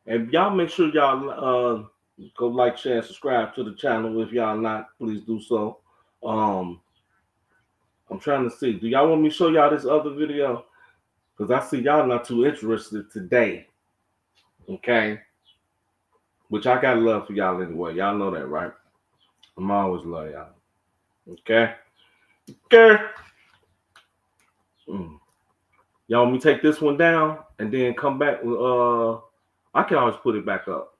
And y'all make sure y'all go like, share, and subscribe to the channel. If y'all not, please do so. I'm trying to see. Do y'all want me to show y'all this other video? Because I see y'all not too interested today. Okay? Which I got love for y'all anyway. Y'all know that, right? I'm always love y'all. Okay? Okay. Y'all want me to take this one down and then come back? I can always put it back up.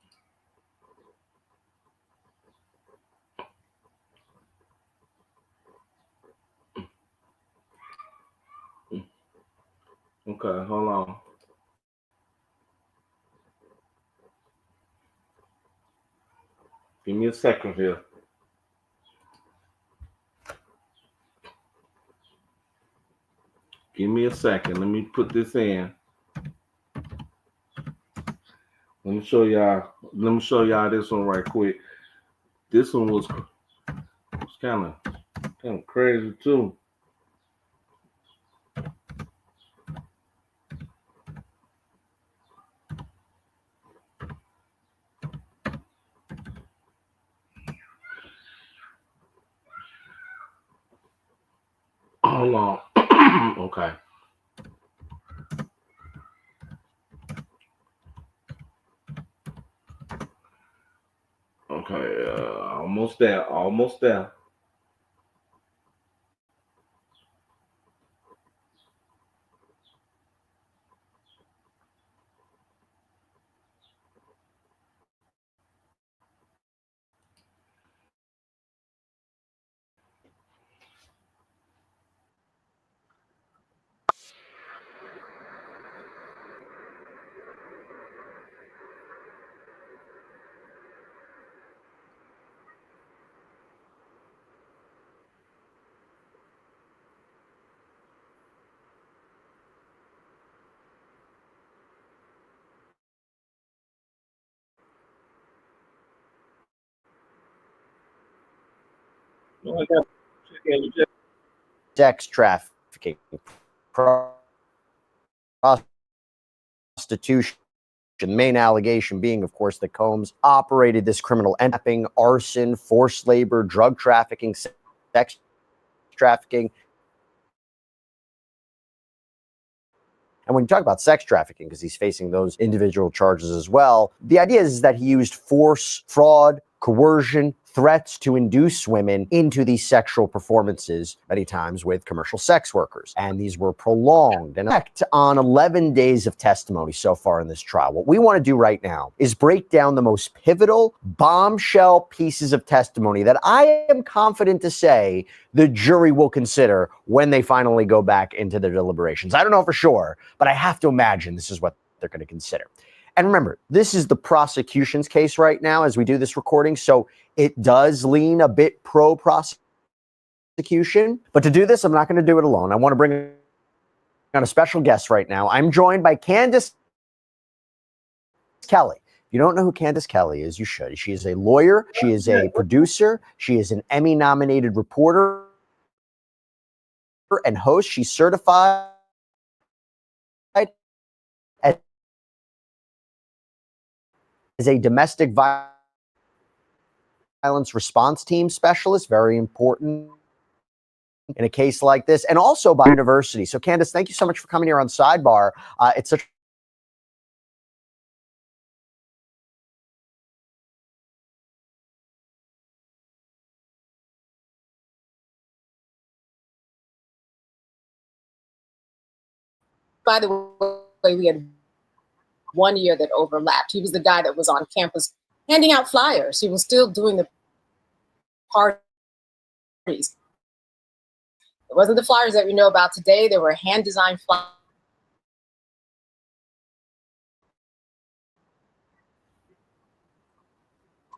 Okay, hold on. Give me a second here. Give me a second. Let me put this in. Let me show y'all this one right quick. This one was kind of crazy too. Hold on. Okay. Okay, almost there. Almost there. Sex trafficking, prostitution. The main allegation being, of course, that Combs operated this criminal enterprise, arson, forced labor, drug trafficking, sex trafficking. And when you talk about sex trafficking, because he's facing those individual charges as well, the idea is that he used force, fraud, coercion, threats to induce women into these sexual performances, many times with commercial sex workers. And these were prolonged and on 11 days of testimony so far in this trial. What we want to do right now is break down the most pivotal bombshell pieces of testimony that I am confident to say the jury will consider when they finally go back into their deliberations. I don't know for sure, but I have to imagine this is what they're going to consider. And remember, this is the prosecution's case right now as we do this recording, so it does lean a bit pro-prosecution. But to do this, I'm not going to do it alone. I want to bring on a special guest right now. I'm joined by Candace Kelly. If you don't know who Candace Kelly is, you should. She is a lawyer. She is a producer. She is an Emmy-nominated reporter and host. She's certified as a domestic violence response team specialist, very important in a case like this, and also by university. So Candace, thank you so much for coming here on Sidebar. It's such By the way, we had 1 year that overlapped. He was the guy that was on campus handing out flyers. He was still doing the parties. It wasn't the flyers that we know about today. They were hand-designed flyers.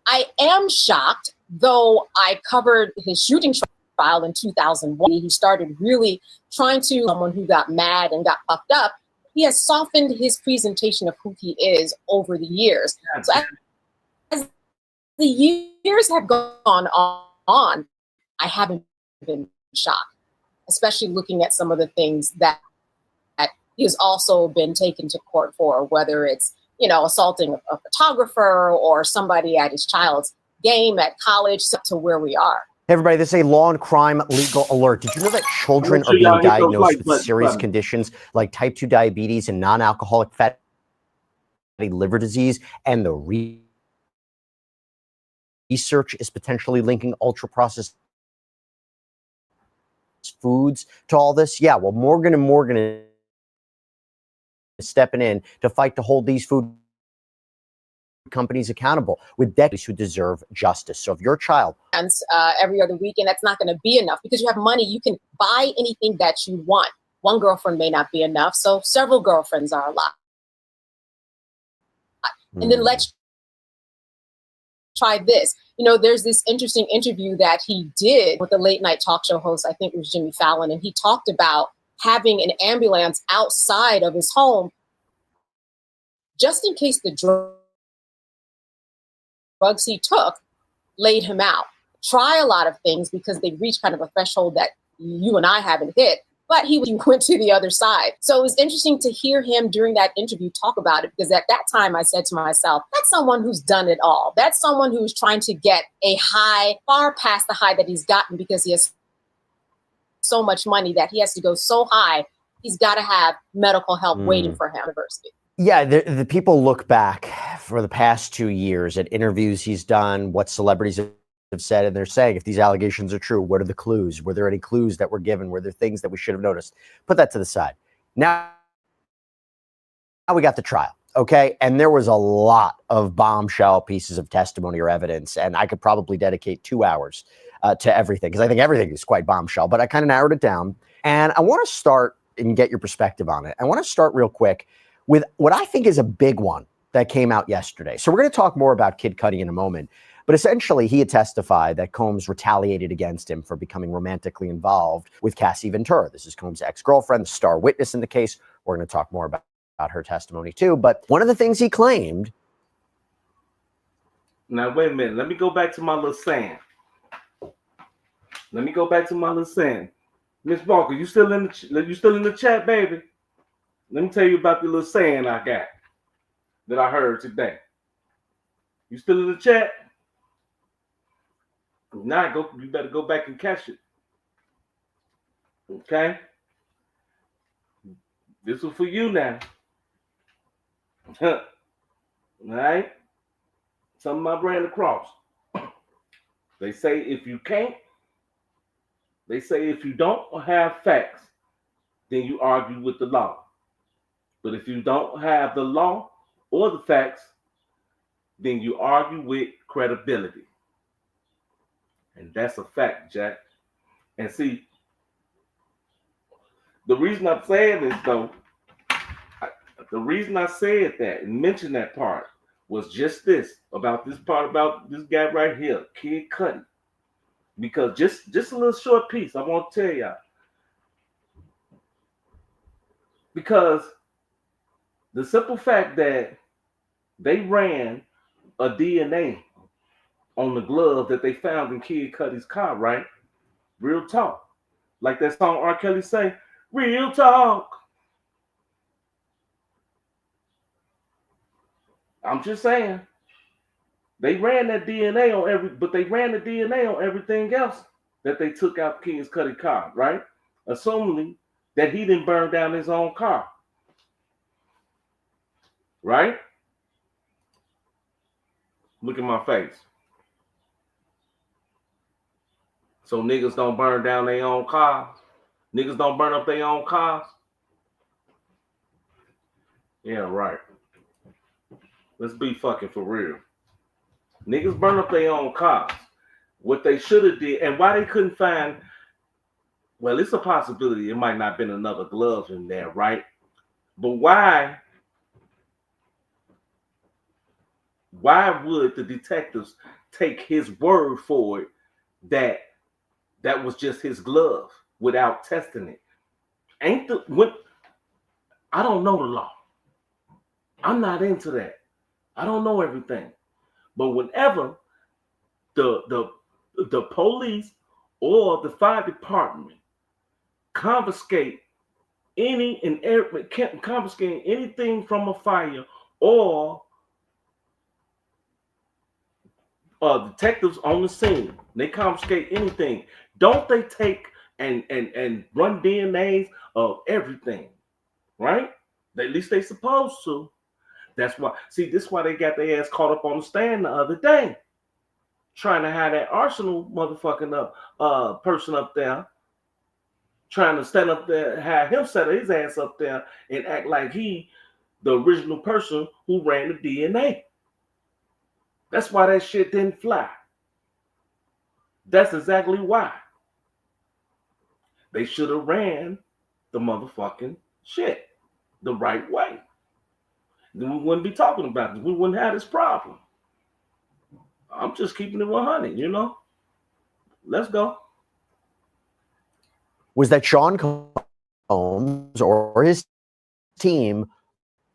I am shocked, though I covered his shooting trial in 2001. He started really trying to, someone who got mad and got puffed up. He has softened his presentation of who he is over the years. So as the years have gone on, I haven't been shocked, especially looking at some of the things that he has also been taken to court for, whether it's, assaulting a photographer or somebody at his child's game at college, to where we are. Hey everybody, this is a law and crime legal alert. Did you know that children are being diagnosed with serious conditions like type 2 diabetes and non-alcoholic fatty liver disease, and the research is potentially linking ultra-processed foods to all this? Yeah, well, Morgan & Morgan is stepping in to fight to hold these food companies accountable with deputies who deserve justice. So if your child every other weekend, that's not going to be enough, because you have money, you can buy anything that you want. One girlfriend may not be enough, so several girlfriends are a lot. And then let's try this. There's this interesting interview that he did with a late night talk show host, I think it was Jimmy Fallon, and he talked about having an ambulance outside of his home just in case the drugs he took laid him out. Try a lot of things because they reach kind of a threshold that you and I haven't hit, but he went to the other side. So it was interesting to hear him during that interview talk about it, because at that time I said to myself, that's someone who's done it all. That's someone who's trying to get a high far past the high that he's gotten, because he has so much money that he has to go so high. He's got to have medical help waiting for him at university. Yeah, the people look back for the past 2 years at interviews he's done, what celebrities have said, and they're saying, if these allegations are true, what are the clues? Were there any clues that were given? Were there things that we should have noticed? Put that to the side. Now we got the trial, okay? And there was a lot of bombshell pieces of testimony or evidence, and I could probably dedicate 2 hours to everything, because I think everything is quite bombshell, but I kind of narrowed it down. And I want to start and get your perspective on it. I want to start real quick with what I think is a big one that came out yesterday. So we're going to talk more about Kid Cudi in a moment, but essentially he had testified that Combs retaliated against him for becoming romantically involved with Cassie Ventura. This is Combs' ex-girlfriend, the star witness in the case. We're going to talk more about her testimony too, but one of the things he claimed. Now, wait a minute. Let me go back to my little saying. Miss Walker, you still in the chat, baby? Let me tell you about the little saying I got that I heard today. You still in the chat? If not, you better go back and catch it. Okay? This was for you now. All right? Some of my brand across. They say if you can't, they say if you don't have facts, then you argue with the law. But if you don't have the law or the facts, then you argue with credibility. And that's a fact, Jack. And see, the reason I'm saying this, though, the reason I said that and mentioned that part was just this, about this part about this guy right here, Kid Cudi. Because just a little short piece, I want to tell y'all. Because the simple fact that they ran a DNA on the glove that they found in Kid Cudi's car, right? Real talk. Like that song R. Kelly say, real talk. I'm just saying. They ran that DNA on they ran the DNA on everything else that they took out Kid Cudi's car, right? Assuming that he didn't burn down his own car. Right? Look at my face. So niggas don't burn down their own cars. Niggas don't burn up their own cars. Yeah, right. Let's be fucking for real. Niggas burn up their own cars. What they should have did, and why they couldn't find, well, it's a possibility it might not have been another glove in there, right? But why would the detectives take his word for it that was just his glove without testing it? I don't know the law. I'm not into that. I don't know everything. But whenever the police or the fire department confiscate confiscating anything from a fire, or detectives on the scene, they confiscate anything, don't they take and run DNAs of everything, right? At least they supposed to. That's why, this is why they got their ass caught up on the stand the other day, trying to have that Arsenal motherfucking person up there, trying to stand up there, have him set his ass up there and act like he the original person who ran the DNA. That's why that shit didn't fly. That's exactly why. They should have ran the motherfucking shit the right way. Then we wouldn't be talking about this. We wouldn't have this problem. I'm just keeping it 100, you know? Let's go. Was that Sean Combs or his team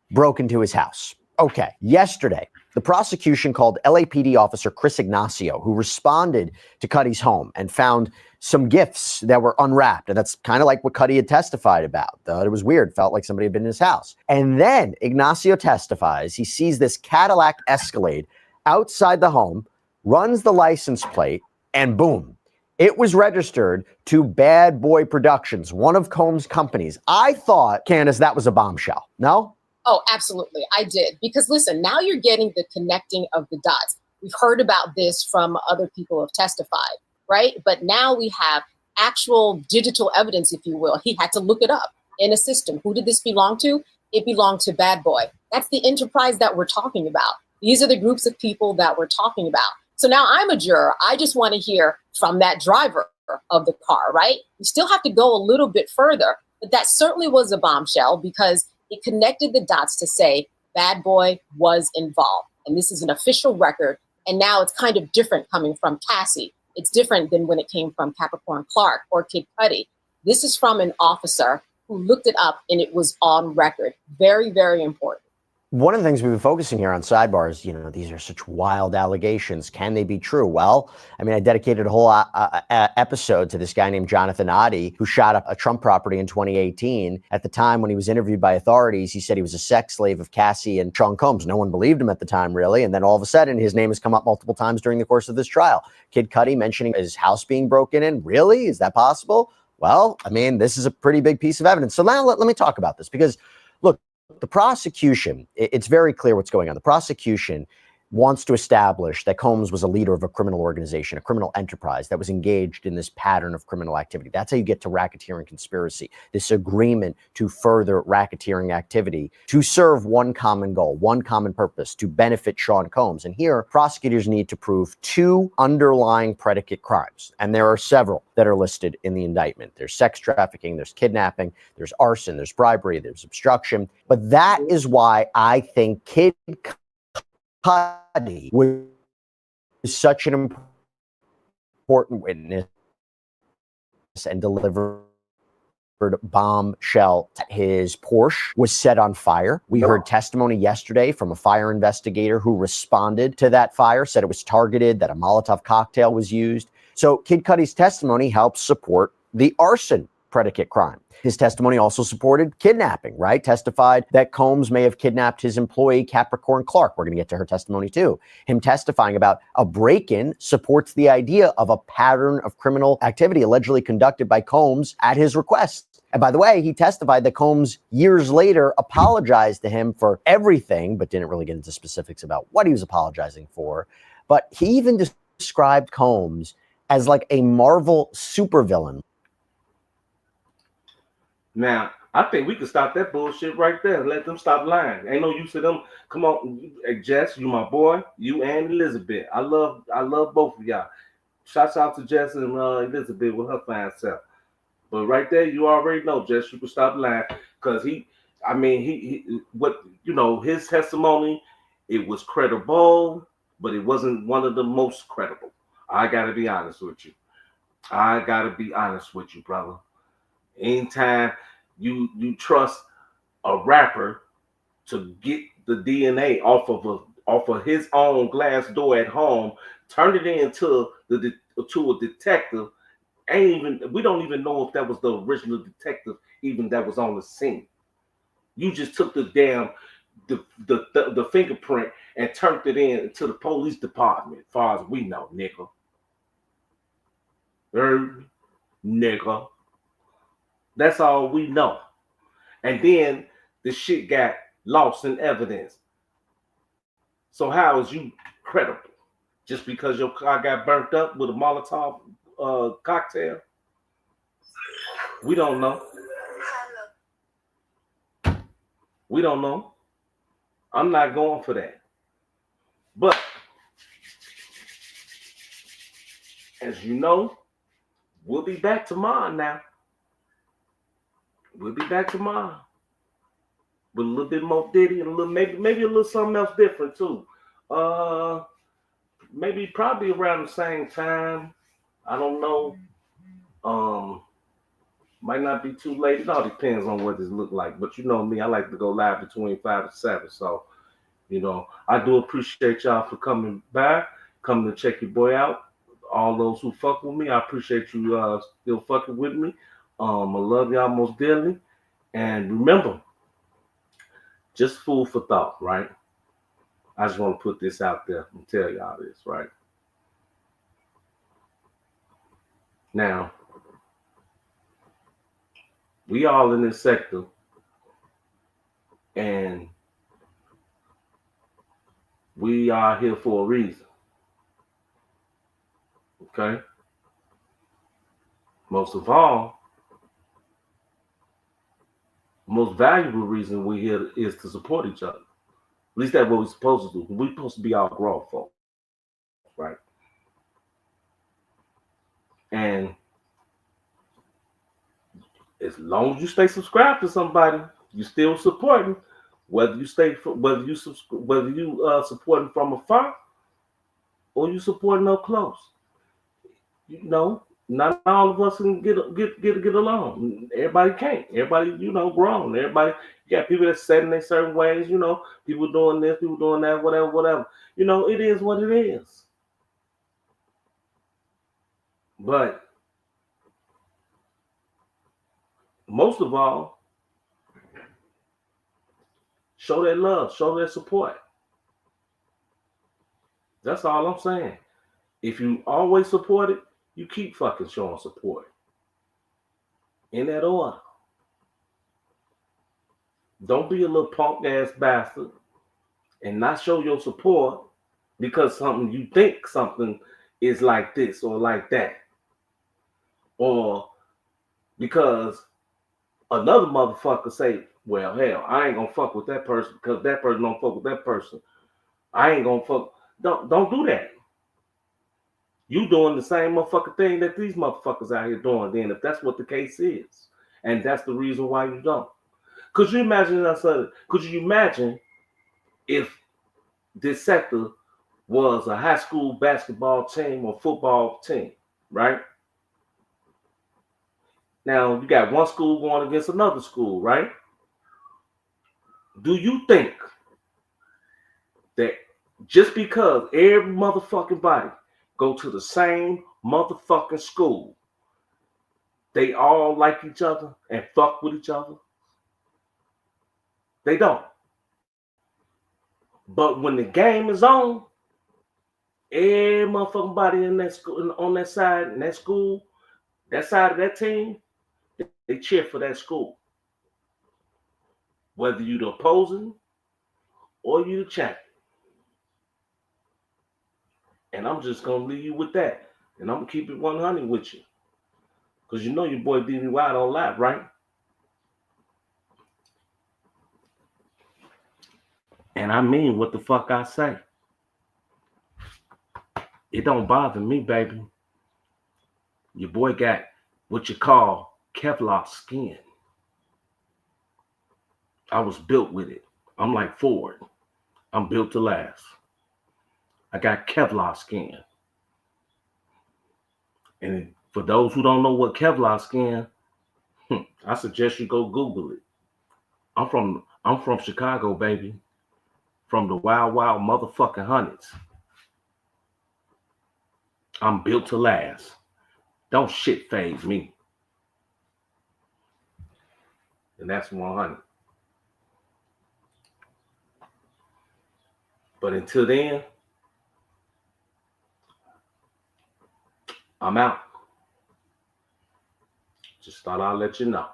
broke into his house? Okay, yesterday, the prosecution called LAPD officer Chris Ignacio, who responded to Cudi's home and found some gifts that were unwrapped. And that's kind of like what Cudi had testified about. Thought it was weird, felt like somebody had been in his house. And then Ignacio testifies, he sees this Cadillac Escalade outside the home, runs the license plate, and boom, it was registered to Bad Boy Productions, one of Combs' companies. I thought, Candace, that was a bombshell. No? Oh, absolutely. I did. Because listen, now you're getting the connecting of the dots. We've heard about this from other people who have testified, right? But now we have actual digital evidence, if you will. He had to look it up in a system. Who did this belong to? It belonged to Bad Boy. That's the enterprise that we're talking about. These are the groups of people that we're talking about. So now I'm a juror. I just want to hear from that driver of the car, right? We still have to go a little bit further, but that certainly was a bombshell because it connected the dots to say Bad Boy was involved. And this is an official record. And now it's kind of different coming from Cassie. It's different than when it came from Capricorn Clark or Kid Cudi. This is from an officer who looked it up and it was on record. Very, very important. One of the things we've been focusing here on Sidebars, these are such wild allegations. Can they be true? Well, I dedicated a whole episode to this guy named Jonathan Oddie, who shot up a Trump property in 2018. At the time when he was interviewed by authorities, he said he was a sex slave of Cassie and Sean Combs. No one believed him at the time, really. And then all of a sudden, his name has come up multiple times during the course of this trial. Kid Cudi mentioning his house being broken in. Really? Is that possible? Well, I mean, this is a pretty big piece of evidence. So now let me talk about this, because look, the prosecution, it's very clear what's going on. The prosecution wants to establish that Combs was a leader of a criminal organization, a criminal enterprise that was engaged in this pattern of criminal activity. That's how you get to racketeering conspiracy, this agreement to further racketeering activity to serve one common goal, one common purpose, to benefit Sean Combs. And here, prosecutors need to prove two underlying predicate crimes. And there are several that are listed in the indictment. There's sex trafficking, there's kidnapping, there's arson, there's bribery, there's obstruction. But that is why I think Kid Cudi was such an important witness and delivered bombshell. His Porsche was set on fire. We heard testimony yesterday from a fire investigator who responded to that fire, said it was targeted, that a Molotov cocktail was used. So Kid Cudi's testimony helps support the arson predicate crime. His testimony also supported kidnapping, right? Testified that Combs may have kidnapped his employee, Capricorn Clark. We're going to get to her testimony too. Him testifying about a break-in supports the idea of a pattern of criminal activity allegedly conducted by Combs at his request. And by the way, he testified that Combs years later apologized to him for everything, but didn't really get into specifics about what he was apologizing for. But he even described Combs as like a Marvel supervillain. Now, I think we can stop that bullshit right there and let them stop lying. Ain't no use to them. Come on, Jess, you my boy. You and Elizabeth. I love both of y'all. Shouts out to Jess and Elizabeth with her fine self. But right there, you already know, Jess, you can stop lying. Because he what, you know, his testimony, it was credible, but it wasn't one of the most credible. I got to be honest with you. Brother. Anytime you trust a rapper to get the DNA off of his own glass door at home, turn it into to a detective, we don't even know if that was the original detective even that was on the scene. You just took the damn the fingerprint and turned it in to the police department, as far as we know, nigga. Nigga. That's all we know. And then the shit got lost in evidence. So how is you credible? Just because your car got burnt up with a Molotov cocktail? We don't know. We don't know. I'm not going for that. But as you know, we'll be back tomorrow now. We'll be back tomorrow with a little bit more Diddy and a little maybe a little something else different too. Maybe probably around the same time. I don't know. Might not be too late. It all depends on what this look like. But you know me, I like to go live between 5 and 7. So, you know, I do appreciate y'all for coming back, coming to check your boy out. All those who fuck with me, I appreciate you still fucking with me. I love y'all most dearly. And remember, just food for thought, right? I just want to put this out there and tell y'all this, right? Now, we all in this sector, and we are here for a reason. Okay? Most of all, most valuable reason we're here is to support each other. At least that's what we're supposed to do. We're supposed to be all grown folks, right? And as long as you stay subscribed to somebody, you still supporting. Whether you supporting from afar or you supporting up close, you know, not all of us can get along. Everybody can't. Everybody, you know, grown. Everybody, you got people that's set in their certain ways. You know, people doing this, people doing that, whatever. You know, it is what it is. But most of all, show that love, show that support. That's all I'm saying. If you always support it, you keep fucking showing support. in that order. Don't be a little punk ass bastard and not show your support because something you think something is like this or like that. Or because another motherfucker say, well, hell, I ain't gonna fuck with that person because that person don't fuck with that person. I ain't gonna fuck. Don't do that. You doing the same motherfucking thing that these motherfuckers out here doing then, if that's what the case is. And that's the reason why you don't. Could you imagine if this sector was a high school basketball team or football team, right? Now you got one school going against another school, right? Do you think that just because every motherfucking body go to the same motherfucking school, they all like each other and fuck with each other? They don't. But when the game is on, every motherfucking body in that school, on that side, in that school, that side of that team, they cheer for that school. Whether you the opposing or you the champion. And I'm just gonna leave you with that. And I'm gonna keep it 100 with you. Because you know your boy Diddy don't lie, right? And I mean what the fuck I say. It don't bother me, baby. Your boy got what you call Kevlar skin. I was built with it. I'm like Ford. I'm built to last. I got Kevlar skin. And for those who don't know what Kevlar skin, I suggest you go Google it. I'm from Chicago, baby. From the wild, wild motherfucking hundreds. I'm built to last. Don't shit phase me. And that's 100. But until then, I'm out. Just thought I'd let you know.